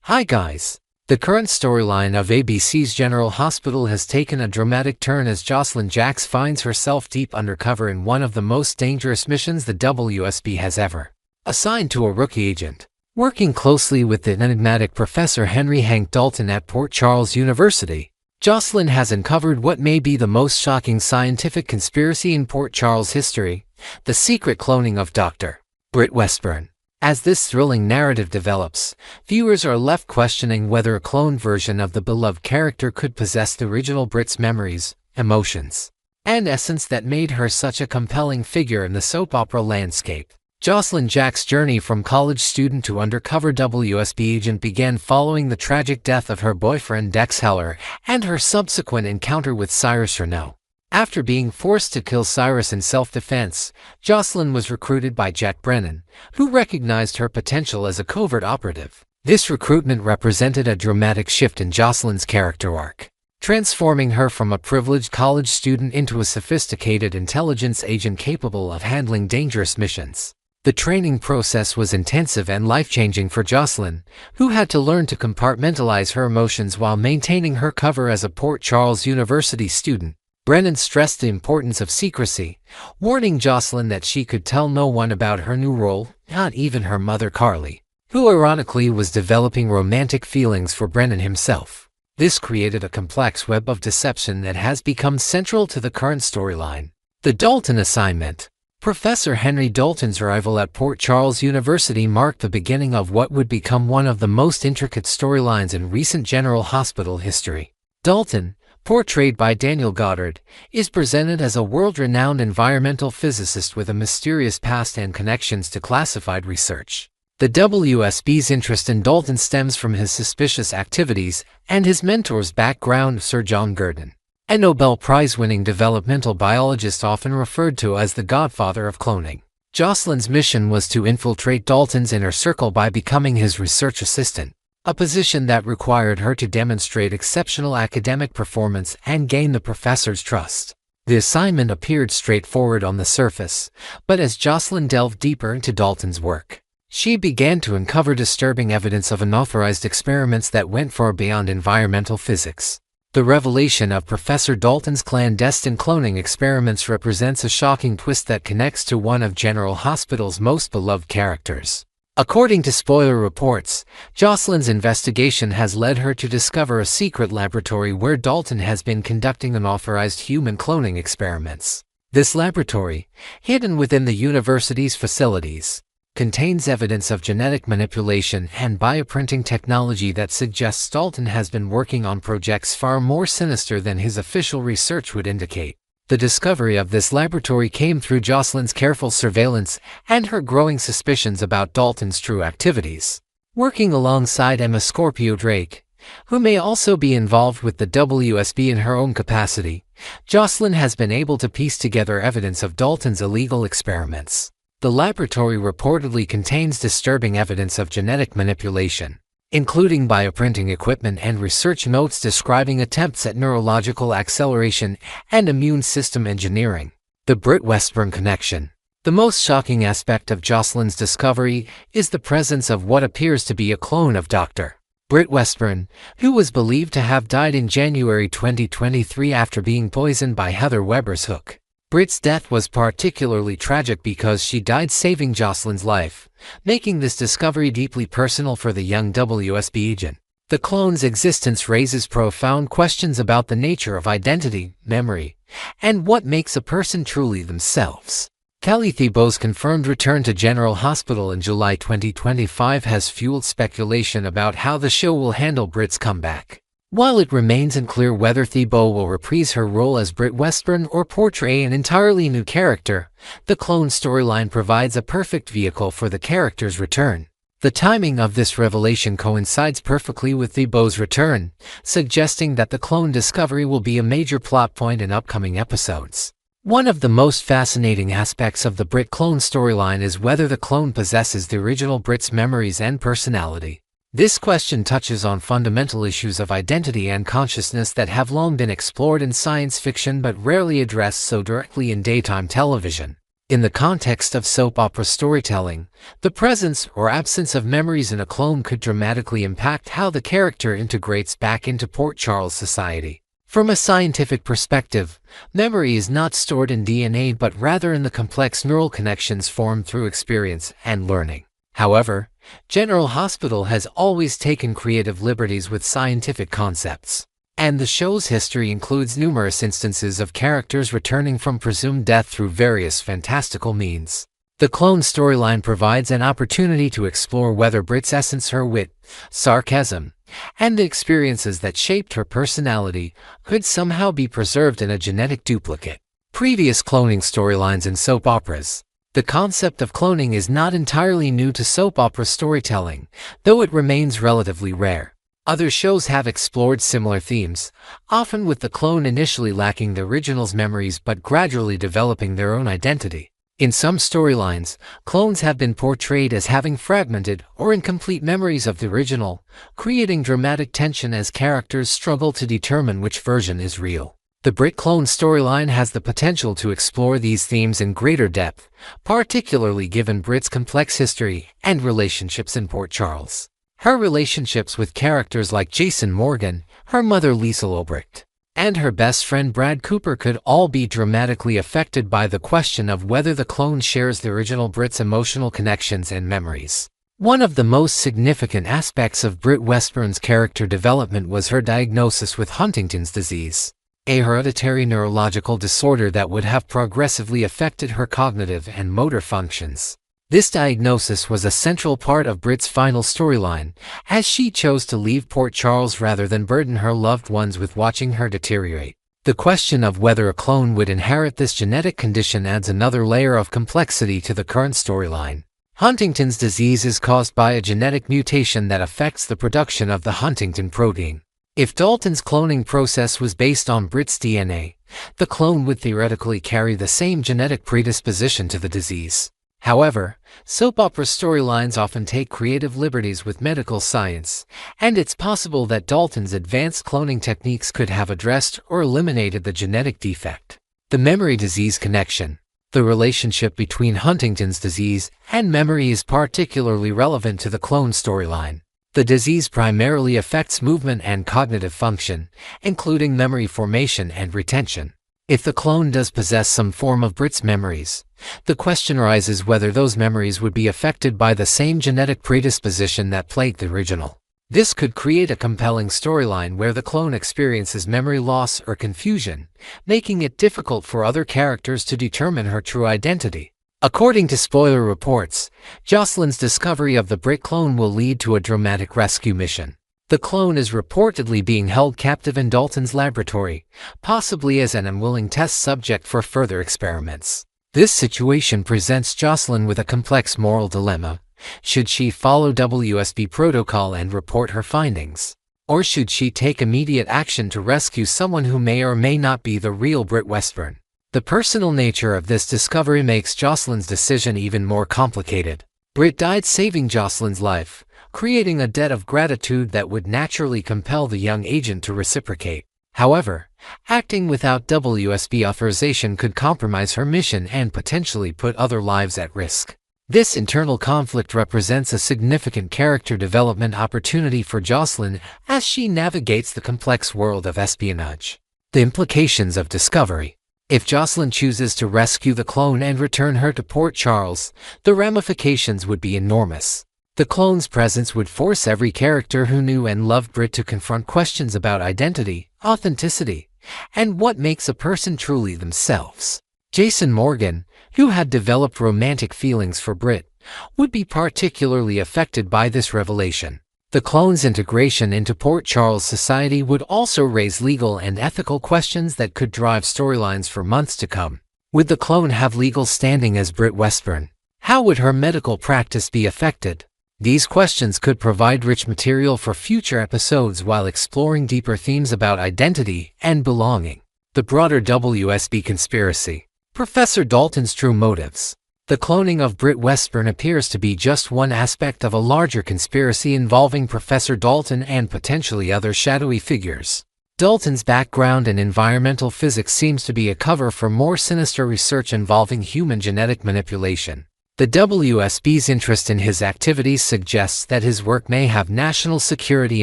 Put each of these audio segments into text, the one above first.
Hi guys! The current storyline of ABC's General Hospital has taken a dramatic turn as Josslyn Jax finds herself deep undercover in one of the most dangerous missions the WSB has ever assigned to a rookie agent. Working closely with the enigmatic Professor Henry Hank Dalton at Port Charles University, Josslyn has uncovered what may be the most shocking scientific conspiracy in Port Charles history: the secret cloning of Dr. Britt Westbourne. As this thrilling narrative develops, viewers are left questioning whether a cloned version of the beloved character could possess the original Britt's memories, emotions, and essence that made her such a compelling figure in the soap opera landscape. Josslyn Jax's journey from college student to undercover WSB agent began following the tragic death of her boyfriend Dex Heller and her subsequent encounter with Cyrus Renaud. After being forced to kill Cyrus in self-defense, Josslyn was recruited by Jack Brennan, who recognized her potential as a covert operative. This recruitment represented a dramatic shift in Josslyn's character arc, transforming her from a privileged college student into a sophisticated intelligence agent capable of handling dangerous missions. The training process was intensive and life-changing for Josslyn, who had to learn to compartmentalize her emotions while maintaining her cover as a Port Charles University student. Brennan stressed the importance of secrecy, warning Josslyn that she could tell no one about her new role, not even her mother Carly, who ironically was developing romantic feelings for Brennan himself. This created a complex web of deception that has become central to the current storyline. The Dalton assignment. Professor Henry Dalton's arrival at Port Charles University marked the beginning of what would become one of the most intricate storylines in recent General Hospital history. Dalton, portrayed by Daniel Goddard, is presented as a world-renowned environmental physicist with a mysterious past and connections to classified research. The WSB's interest in Dalton stems from his suspicious activities and his mentor's background, Sir John Gurdon, a Nobel Prize-winning developmental biologist often referred to as the godfather of cloning. Josslyn's mission was to infiltrate Dalton's inner circle by becoming his research assistant, a position that required her to demonstrate exceptional academic performance and gain the professor's trust. The assignment appeared straightforward on the surface, but as Josslyn delved deeper into Dalton's work, she began to uncover disturbing evidence of unauthorized experiments that went far beyond environmental physics. The revelation of Professor Dalton's clandestine cloning experiments represents a shocking twist that connects to one of General Hospital's most beloved characters. According to spoiler reports, Josslyn's investigation has led her to discover a secret laboratory where Dalton has been conducting unauthorized human cloning experiments. This laboratory, hidden within the university's facilities, contains evidence of genetic manipulation and bioprinting technology that suggests Dalton has been working on projects far more sinister than his official research would indicate. The discovery of this laboratory came through Josslyn's careful surveillance and her growing suspicions about Dalton's true activities. Working alongside Emma Scorpio Drake, who may also be involved with the WSB in her own capacity, Josslyn has been able to piece together evidence of Dalton's illegal experiments. The laboratory reportedly contains disturbing evidence of genetic manipulation, including bioprinting equipment and research notes describing attempts at neurological acceleration and immune system engineering. The Britt Westbourne connection. The most shocking aspect of Josslyn's discovery is the presence of what appears to be a clone of Dr. Britt Westbourne, who was believed to have died in January 2023 after being poisoned by Heather Weber's hook. Britt's death was particularly tragic because she died saving Josslyn's life, making this discovery deeply personal for the young WSB agent. The clone's existence raises profound questions about the nature of identity, memory, and what makes a person truly themselves. Kelly Thibault's confirmed return to General Hospital in July 2025 has fueled speculation about how the show will handle Britt's comeback. While it remains unclear whether Thibault will reprise her role as Britt Westbourne or portray an entirely new character, the clone storyline provides a perfect vehicle for the character's return. The timing of this revelation coincides perfectly with Thibault's return, suggesting that the clone discovery will be a major plot point in upcoming episodes. One of the most fascinating aspects of the Britt clone storyline is whether the clone possesses the original Britt's memories and personality. This question touches on fundamental issues of identity and consciousness that have long been explored in science fiction but rarely addressed so directly in daytime television. In the context of soap opera storytelling, the presence or absence of memories in a clone could dramatically impact how the character integrates back into Port Charles society. From a scientific perspective, memory is not stored in DNA but rather in the complex neural connections formed through experience and learning. However, General Hospital has always taken creative liberties with scientific concepts, and the show's history includes numerous instances of characters returning from presumed death through various fantastical means. The clone storyline provides an opportunity to explore whether Britt's essence, her wit, sarcasm, and the experiences that shaped her personality could somehow be preserved in a genetic duplicate. Previous cloning storylines in soap operas. The concept of cloning is not entirely new to soap opera storytelling, though it remains relatively rare. Other shows have explored similar themes, often with the clone initially lacking the original's memories but gradually developing their own identity. In some storylines, clones have been portrayed as having fragmented or incomplete memories of the original, creating dramatic tension as characters struggle to determine which version is real. The Britt clone storyline has the potential to explore these themes in greater depth, particularly given Britt's complex history and relationships in Port Charles. Her relationships with characters like Jason Morgan, her mother Lisa Lobrecht, and her best friend Brad Cooper could all be dramatically affected by the question of whether the clone shares the original Britt's emotional connections and memories. One of the most significant aspects of Britt Westbourne's character development was her diagnosis with Huntington's disease, a hereditary neurological disorder that would have progressively affected her cognitive and motor functions. This diagnosis was a central part of Britt's final storyline, as she chose to leave Port Charles rather than burden her loved ones with watching her deteriorate. The question of whether a clone would inherit this genetic condition adds another layer of complexity to the current storyline. Huntington's disease is caused by a genetic mutation that affects the production of the Huntington protein. If Dalton's cloning process was based on Britt's DNA, the clone would theoretically carry the same genetic predisposition to the disease. However, soap opera storylines often take creative liberties with medical science, and it's possible that Dalton's advanced cloning techniques could have addressed or eliminated the genetic defect. The memory disease connection. The relationship between Huntington's disease and memory is particularly relevant to the clone storyline. The disease primarily affects movement and cognitive function, including memory formation and retention. If the clone does possess some form of Britt's memories, the question arises whether those memories would be affected by the same genetic predisposition that plagued the original. This could create a compelling storyline where the clone experiences memory loss or confusion, making it difficult for other characters to determine her true identity. According to spoiler reports, Josslyn's discovery of the Britt clone will lead to a dramatic rescue mission. The clone is reportedly being held captive in Dalton's laboratory, possibly as an unwilling test subject for further experiments. This situation presents Josslyn with a complex moral dilemma. Should she follow WSB protocol and report her findings? Or should she take immediate action to rescue someone who may or may not be the real Britt Westbourne? The personal nature of this discovery makes Josslyn's decision even more complicated. Britt died saving Josslyn's life, creating a debt of gratitude that would naturally compel the young agent to reciprocate. However, acting without WSB authorization could compromise her mission and potentially put other lives at risk. This internal conflict represents a significant character development opportunity for Josslyn as she navigates the complex world of espionage. The implications of discovery. If Josslyn chooses to rescue the clone and return her to Port Charles, the ramifications would be enormous. The clone's presence would force every character who knew and loved Britt to confront questions about identity, authenticity, and what makes a person truly themselves. Jason Morgan, who had developed romantic feelings for Britt, would be particularly affected by this revelation. The clone's integration into Port Charles society would also raise legal and ethical questions that could drive storylines for months to come. Would the clone have legal standing as Britt Westbourne? How would her medical practice be affected? These questions could provide rich material for future episodes while exploring deeper themes about identity and belonging. The broader WSB conspiracy. Professor Dalton's true motives. The cloning of Britt Westbourne appears to be just one aspect of a larger conspiracy involving Professor Dalton and potentially other shadowy figures. Dalton's background in environmental physics seems to be a cover for more sinister research involving human genetic manipulation. The WSB's interest in his activities suggests that his work may have national security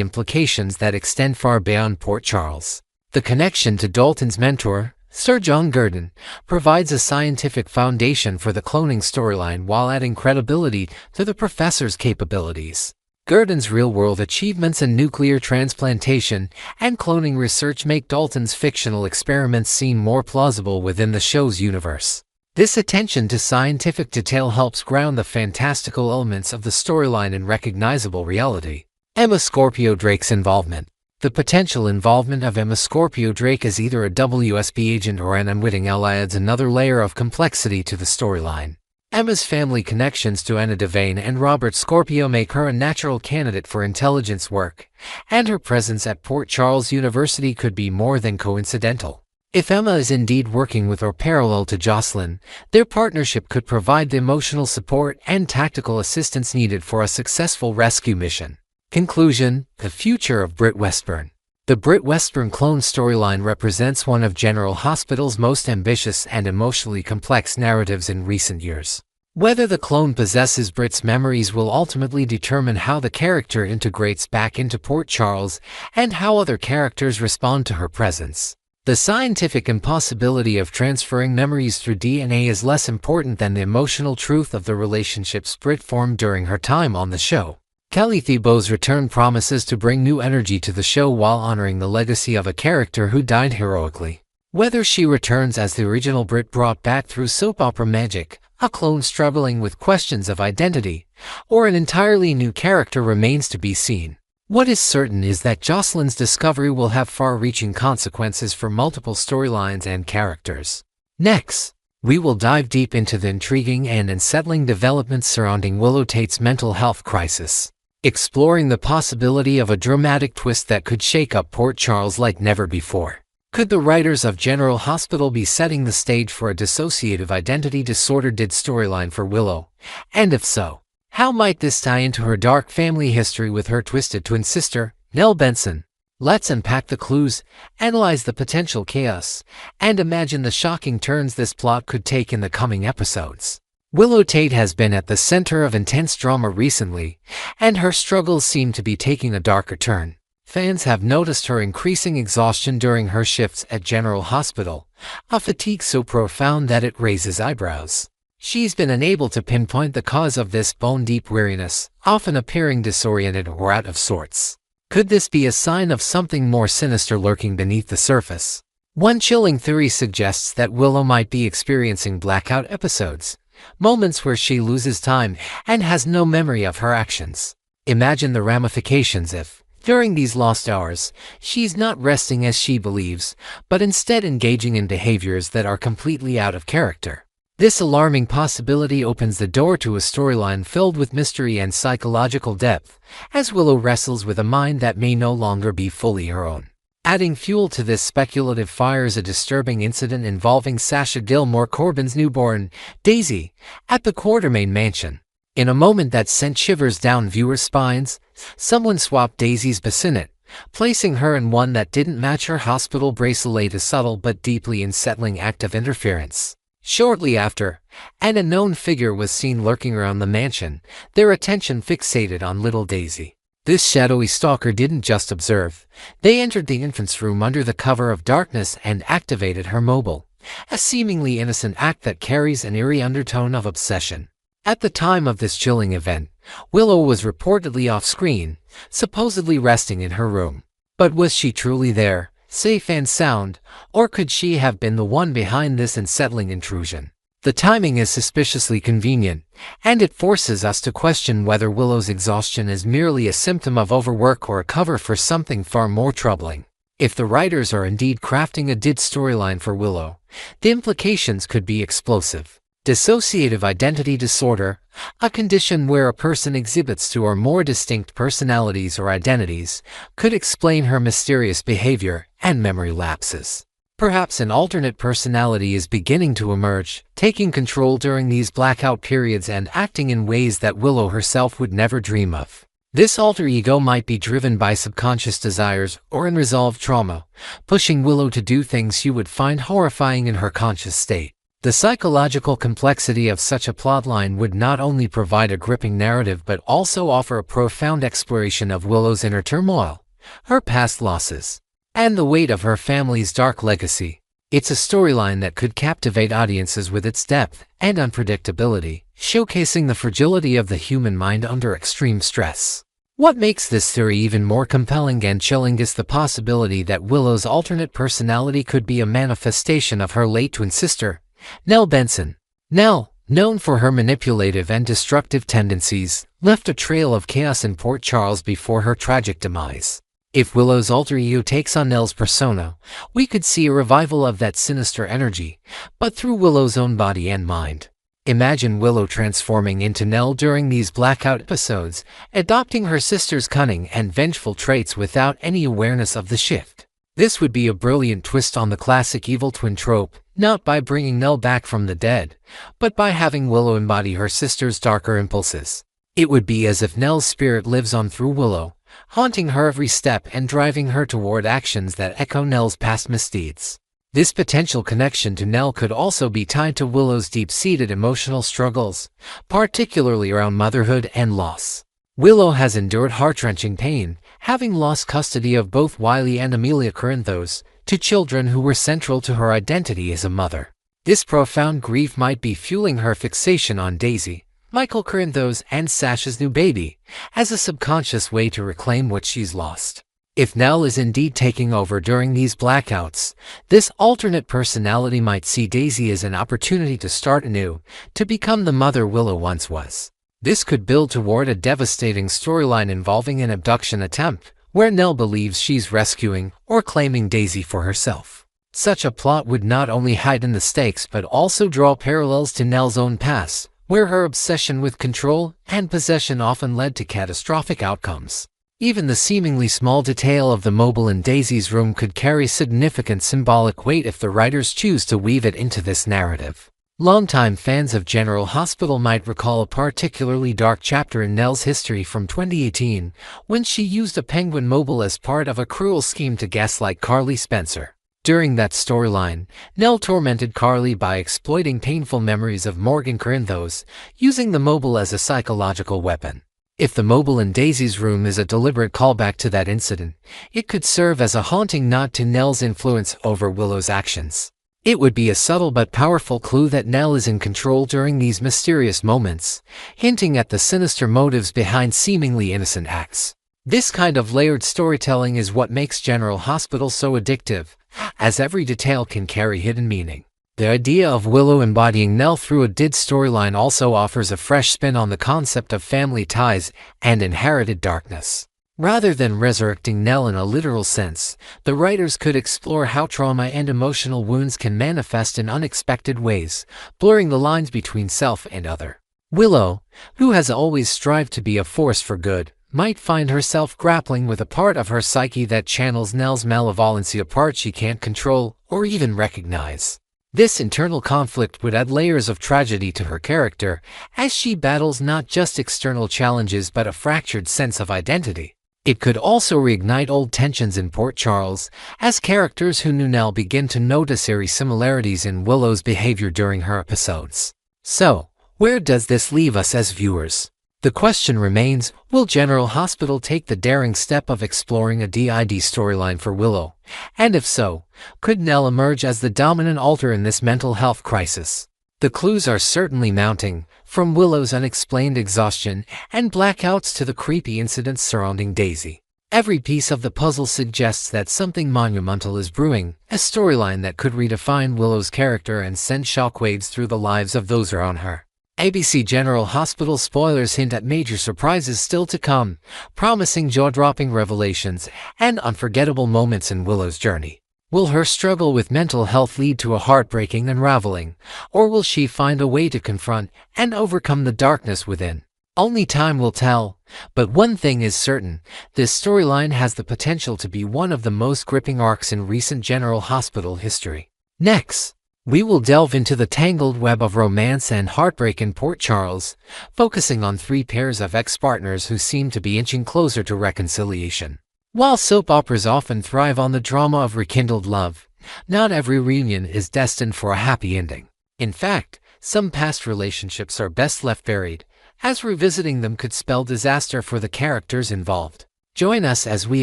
implications that extend far beyond Port Charles. The connection to Dalton's mentor, Sir John Gurdon, provides a scientific foundation for the cloning storyline while adding credibility to the professor's capabilities. Gurdon's real-world achievements in nuclear transplantation and cloning research make Dalton's fictional experiments seem more plausible within the show's universe. This attention to scientific detail helps ground the fantastical elements of the storyline in recognizable reality. Emma Scorpio Drake's involvement. The potential involvement of Emma Scorpio Drake as either a WSB agent or an unwitting ally adds another layer of complexity to the storyline. Emma's family connections to Anna Devane and Robert Scorpio make her a natural candidate for intelligence work, and her presence at Port Charles University could be more than coincidental. If Emma is indeed working with or parallel to Josslyn, their partnership could provide the emotional support and tactical assistance needed for a successful rescue mission. Conclusion: the future of Britt Westbourne. The Britt Westbourne clone storyline represents one of General Hospital's most ambitious and emotionally complex narratives in recent years. Whether the clone possesses Britt's memories will ultimately determine how the character integrates back into Port Charles and how other characters respond to her presence. The scientific impossibility of transferring memories through DNA is less important than the emotional truth of the relationships Britt formed during her time on the show. Kelly Thibault's return promises to bring new energy to the show while honoring the legacy of a character who died heroically. Whether she returns as the original Britt brought back through soap opera magic, a clone struggling with questions of identity, or an entirely new character remains to be seen. What is certain is that Josslyn's discovery will have far-reaching consequences for multiple storylines and characters. Next, we will dive deep into the intriguing and unsettling developments surrounding Willow Tate's mental health crisis, exploring the possibility of a dramatic twist that could shake up Port Charles like never before. Could the writers of General Hospital be setting the stage for a dissociative identity disorder storyline for Willow? And if so, how might this tie into her dark family history with her twisted twin sister, Nell Benson? Let's unpack the clues, analyze the potential chaos, and imagine the shocking turns this plot could take in the coming episodes. Willow Tate has been at the center of intense drama recently, and her struggles seem to be taking a darker turn. Fans have noticed her increasing exhaustion during her shifts at General Hospital, a fatigue so profound that it raises eyebrows. She's been unable to pinpoint the cause of this bone-deep weariness, often appearing disoriented or out of sorts. Could this be a sign of something more sinister lurking beneath the surface? One chilling theory suggests that Willow might be experiencing blackout episodes, moments where she loses time and has no memory of her actions. Imagine the ramifications if, during these lost hours, she's not resting as she believes, but instead engaging in behaviors that are completely out of character. This alarming possibility opens the door to a storyline filled with mystery and psychological depth, as Willow wrestles with a mind that may no longer be fully her own. Adding fuel to this speculative fire is a disturbing incident involving Sasha Gilmore Corbin's newborn, Daisy, at the Quartermain mansion. In a moment that sent shivers down viewers' spines, someone swapped Daisy's bassinet, placing her in one that didn't match her hospital bracelet, a subtle but deeply unsettling act of interference. Shortly after, an unknown figure was seen lurking around the mansion, their attention fixated on little Daisy. This shadowy stalker didn't just observe. They entered the infant's room under the cover of darkness and activated her mobile, a seemingly innocent act that carries an eerie undertone of obsession. At the time of this chilling event, Willow was reportedly off-screen, supposedly resting in her room. But was she truly there, safe and sound, or could she have been the one behind this unsettling intrusion? The timing is suspiciously convenient, and it forces us to question whether Willow's exhaustion is merely a symptom of overwork or a cover for something far more troubling. If the writers are indeed crafting a storyline for Willow, the implications could be explosive. Dissociative identity disorder, a condition where a person exhibits two or more distinct personalities or identities, could explain her mysterious behavior and memory lapses. Perhaps an alternate personality is beginning to emerge, taking control during these blackout periods and acting in ways that Willow herself would never dream of. This alter ego might be driven by subconscious desires or unresolved trauma, pushing Willow to do things she would find horrifying in her conscious state. The psychological complexity of such a plotline would not only provide a gripping narrative but also offer a profound exploration of Willow's inner turmoil, her past losses, and the weight of her family's dark legacy. It's a storyline that could captivate audiences with its depth and unpredictability, showcasing the fragility of the human mind under extreme stress. What makes this theory even more compelling and chilling is the possibility that Willow's alternate personality could be a manifestation of her late twin sister, Nell Benson. Nell, known for her manipulative and destructive tendencies, left a trail of chaos in Port Charles before her tragic demise. If Willow's alter ego takes on Nell's persona, we could see a revival of that sinister energy, but through Willow's own body and mind. Imagine Willow transforming into Nell during these blackout episodes, adopting her sister's cunning and vengeful traits without any awareness of the shift. This would be a brilliant twist on the classic evil twin trope, not by bringing Nell back from the dead, but by having Willow embody her sister's darker impulses. It would be as if Nell's spirit lives on through Willow, haunting her every step and driving her toward actions that echo Nell's past misdeeds. This potential connection to Nell could also be tied to Willow's deep-seated emotional struggles, particularly around motherhood and loss. Willow has endured heart-wrenching pain, having lost custody of both Wiley and Amelia Corinthos, two children who were central to her identity as a mother. This profound grief might be fueling her fixation on Daisy, Michael Corinthos, and Sasha's new baby, as a subconscious way to reclaim what she's lost. If Nell is indeed taking over during these blackouts, this alternate personality might see Daisy as an opportunity to start anew, to become the mother Willow once was. This could build toward a devastating storyline involving an abduction attempt, where Nell believes she's rescuing or claiming Daisy for herself. Such a plot would not only heighten the stakes but also draw parallels to Nell's own past, where her obsession with control and possession often led to catastrophic outcomes. Even the seemingly small detail of the mobile in Daisy's room could carry significant symbolic weight if the writers choose to weave it into this narrative. Longtime fans of General Hospital might recall a particularly dark chapter in Nell's history from 2018, when she used a penguin mobile as part of a cruel scheme to gaslight Carly Spencer. During that storyline, Nell tormented Carly by exploiting painful memories of Morgan Corinthos, using the mobile as a psychological weapon. If the mobile in Daisy's room is a deliberate callback to that incident, it could serve as a haunting nod to Nell's influence over Willow's actions. It would be a subtle but powerful clue that Nell is in control during these mysterious moments, hinting at the sinister motives behind seemingly innocent acts. This kind of layered storytelling is what makes General Hospital so addictive, as every detail can carry hidden meaning. The idea of Willow embodying Nell through a DID storyline also offers a fresh spin on the concept of family ties and inherited darkness. Rather than resurrecting Nell in a literal sense, the writers could explore how trauma and emotional wounds can manifest in unexpected ways, blurring the lines between self and other. Willow, who has always strived to be a force for good, might find herself grappling with a part of her psyche that channels Nell's malevolence, a part she can't control or even recognize. This internal conflict would add layers of tragedy to her character, as she battles not just external challenges but a fractured sense of identity. It could also reignite old tensions in Port Charles, as characters who knew Nell begin to notice eerie similarities in Willow's behavior during her episodes. So, where does this leave us as viewers? The question remains, will General Hospital take the daring step of exploring a DID storyline for Willow? And if so, could Nell emerge as the dominant alter in this mental health crisis? The clues are certainly mounting, from Willow's unexplained exhaustion and blackouts to the creepy incidents surrounding Daisy. Every piece of the puzzle suggests that something monumental is brewing, a storyline that could redefine Willow's character and send shockwaves through the lives of those around her. ABC General Hospital spoilers hint at major surprises still to come, promising jaw-dropping revelations and unforgettable moments in Willow's journey. Will her struggle with mental health lead to a heartbreaking unraveling, or will she find a way to confront and overcome the darkness within? Only time will tell, but one thing is certain, this storyline has the potential to be one of the most gripping arcs in recent General Hospital history. Next, We will delve into the tangled web of romance and heartbreak in Port Charles, focusing on three pairs of ex-partners who seem to be inching closer to reconciliation. While soap operas often thrive on the drama of rekindled love, not every reunion is destined for a happy ending. In fact, some past relationships are best left buried, as revisiting them could spell disaster for the characters involved. Join us as we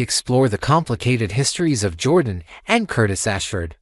explore the complicated histories of Jordan and Curtis Ashford,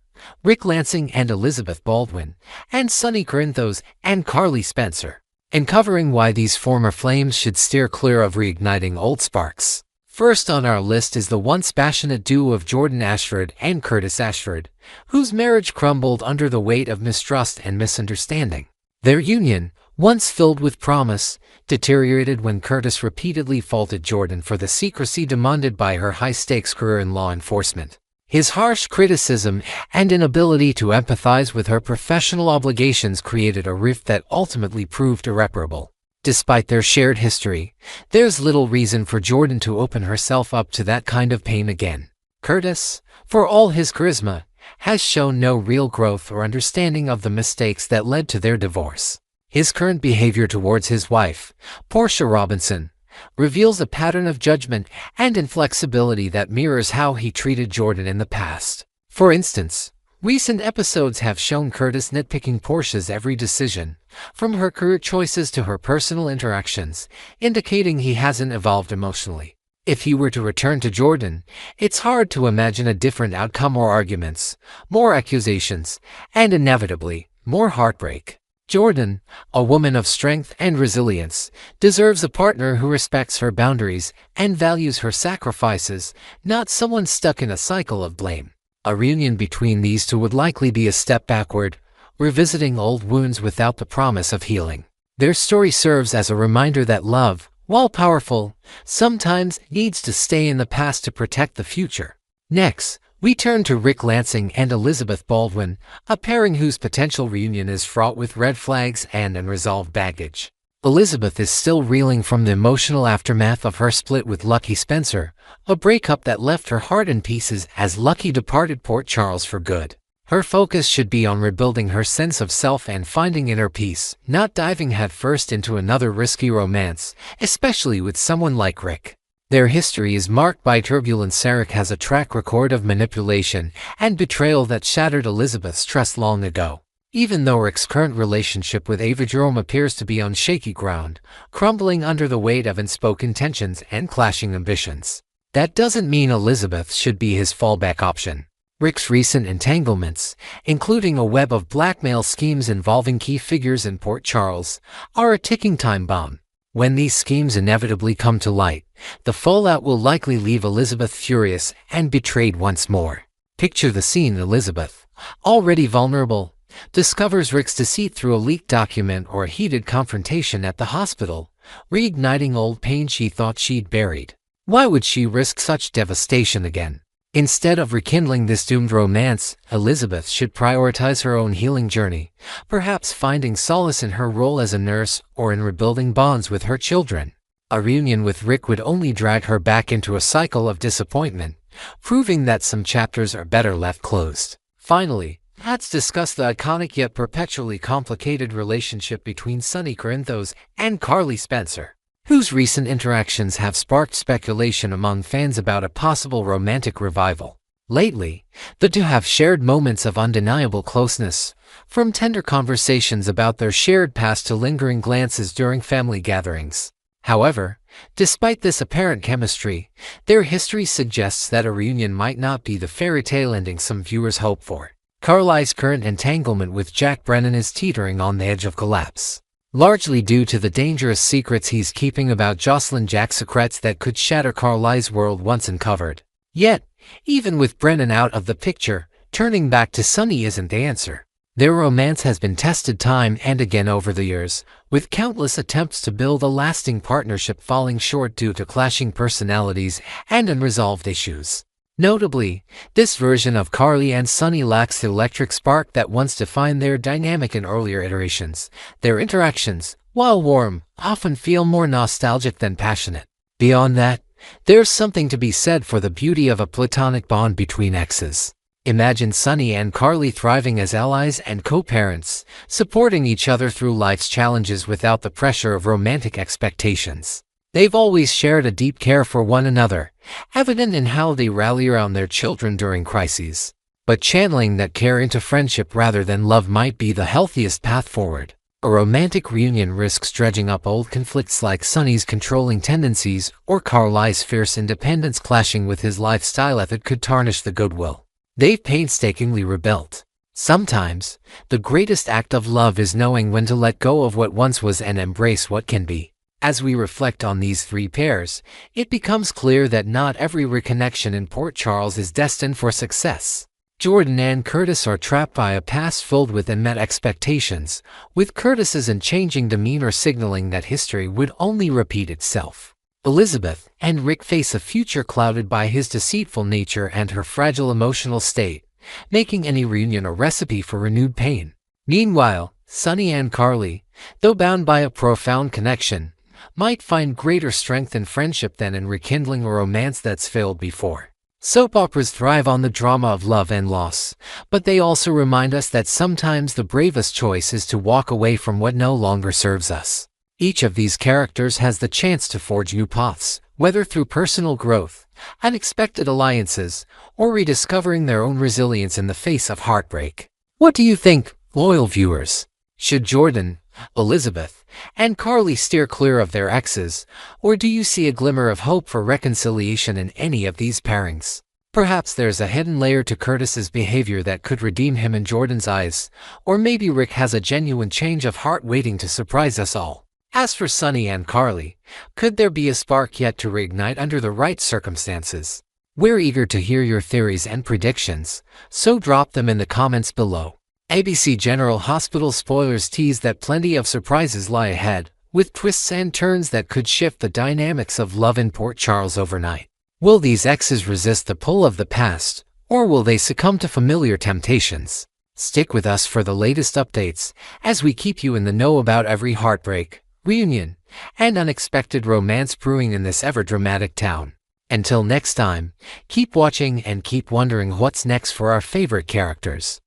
Rick Lansing and Elizabeth Baldwin, and Sonny Corinthos and Carly Spencer, uncovering why these former flames should steer clear of reigniting old sparks. First on our list is the once passionate duo of Jordan Ashford and Curtis Ashford, whose marriage crumbled under the weight of mistrust and misunderstanding. Their union, once filled with promise, deteriorated when Curtis repeatedly faulted Jordan for the secrecy demanded by her high-stakes career in law enforcement. His harsh criticism and inability to empathize with her professional obligations created a rift that ultimately proved irreparable. Despite their shared history, there's little reason for Jordan to open herself up to that kind of pain again. Curtis, for all his charisma, has shown no real growth or understanding of the mistakes that led to their divorce. His current behavior towards his wife, Portia Robinson, reveals a pattern of judgment and inflexibility that mirrors how he treated Jordan in the past. For instance, recent episodes have shown Curtis nitpicking Portia's every decision, from her career choices to her personal interactions, indicating he hasn't evolved emotionally. If he were to return to Jordan, it's hard to imagine a different outcome or arguments, more accusations, and inevitably, more heartbreak. Jordan, a woman of strength and resilience, deserves a partner who respects her boundaries and values her sacrifices, not someone stuck in a cycle of blame. A reunion between these two would likely be a step backward, revisiting old wounds without the promise of healing. Their story serves as a reminder that love, while powerful, sometimes needs to stay in the past to protect the future. Next, we turn to Rick Lansing and Elizabeth Baldwin, a pairing whose potential reunion is fraught with red flags and unresolved baggage. Elizabeth is still reeling from the emotional aftermath of her split with Lucky Spencer, a breakup that left her heart in pieces as Lucky departed Port Charles for good. Her focus should be on rebuilding her sense of self and finding inner peace, not diving headfirst into another risky romance, especially with someone like Rick. Their history is marked by turbulence. Rick has a track record of manipulation and betrayal that shattered Elizabeth's trust long ago. Even though Rick's current relationship with Ava Jerome appears to be on shaky ground, crumbling under the weight of unspoken tensions and clashing ambitions, that doesn't mean Elizabeth should be his fallback option. Rick's recent entanglements, including a web of blackmail schemes involving key figures in Port Charles, are a ticking time bomb. When these schemes inevitably come to light, the fallout will likely leave Elizabeth furious and betrayed once more. Picture the scene: Elizabeth, already vulnerable, discovers Rick's deceit through a leaked document or a heated confrontation at the hospital, reigniting old pain she thought she'd buried. Why would she risk such devastation again? Instead of rekindling this doomed romance, Elizabeth should prioritize her own healing journey, perhaps finding solace in her role as a nurse or in rebuilding bonds with her children. A reunion with Rick would only drag her back into a cycle of disappointment, proving that some chapters are better left closed. Finally, let's discuss the iconic yet perpetually complicated relationship between Sonny Corinthos and Carly Spencer, whose recent interactions have sparked speculation among fans about a possible romantic revival. Lately, the two have shared moments of undeniable closeness, from tender conversations about their shared past to lingering glances during family gatherings. However, despite this apparent chemistry, their history suggests that a reunion might not be the fairy tale ending some viewers hope for. Carly's current entanglement with Jack Brennan is teetering on the edge of collapse, largely due to the dangerous secrets he's keeping about Josslyn. Jack's secrets that could shatter Carly's world once uncovered. Yet, even with Brennan out of the picture, turning back to Sonny isn't the answer. Their romance has been tested time and again over the years, with countless attempts to build a lasting partnership falling short due to clashing personalities and unresolved issues. Notably, this version of Carly and Sonny lacks the electric spark that once defined their dynamic in earlier iterations. Their interactions, while warm, often feel more nostalgic than passionate. Beyond that, there's something to be said for the beauty of a platonic bond between exes. Imagine Sunny and Carly thriving as allies and co-parents, supporting each other through life's challenges without the pressure of romantic expectations. They've always shared a deep care for one another, evident in how they rally around their children during crises. But channeling that care into friendship rather than love might be the healthiest path forward. A romantic reunion risks dredging up old conflicts like Sunny's controlling tendencies or Carly's fierce independence clashing with his lifestyle that could tarnish the goodwill they've painstakingly rebuilt. Sometimes, the greatest act of love is knowing when to let go of what once was and embrace what can be. As we reflect on these three pairs, it becomes clear that not every reconnection in Port Charles is destined for success. Jordan and Curtis are trapped by a past filled with unmet expectations, with Curtis's unchanging demeanor signaling that history would only repeat itself. Elizabeth and Rick face a future clouded by his deceitful nature and her fragile emotional state, making any reunion a recipe for renewed pain. Meanwhile, Sunny and Carly, though bound by a profound connection, might find greater strength in friendship than in rekindling a romance that's failed before. Soap operas thrive on the drama of love and loss, but they also remind us that sometimes the bravest choice is to walk away from what no longer serves us. Each of these characters has the chance to forge new paths, whether through personal growth, unexpected alliances, or rediscovering their own resilience in the face of heartbreak. What do you think, loyal viewers? Should Jordan, Elizabeth, and Carly steer clear of their exes, or do you see a glimmer of hope for reconciliation in any of these pairings? Perhaps there's a hidden layer to Curtis's behavior that could redeem him in Jordan's eyes, or maybe Rick has a genuine change of heart waiting to surprise us all. As for Sunny and Carly, could there be a spark yet to reignite under the right circumstances? We're eager to hear your theories and predictions, so drop them in the comments below. ABC General Hospital spoilers tease that plenty of surprises lie ahead, with twists and turns that could shift the dynamics of love in Port Charles overnight. Will these exes resist the pull of the past, or will they succumb to familiar temptations? Stick with us for the latest updates, as we keep you in the know about every heartbreak, reunion, and unexpected romance brewing in this ever-dramatic town. Until next time, keep watching and keep wondering what's next for our favorite characters.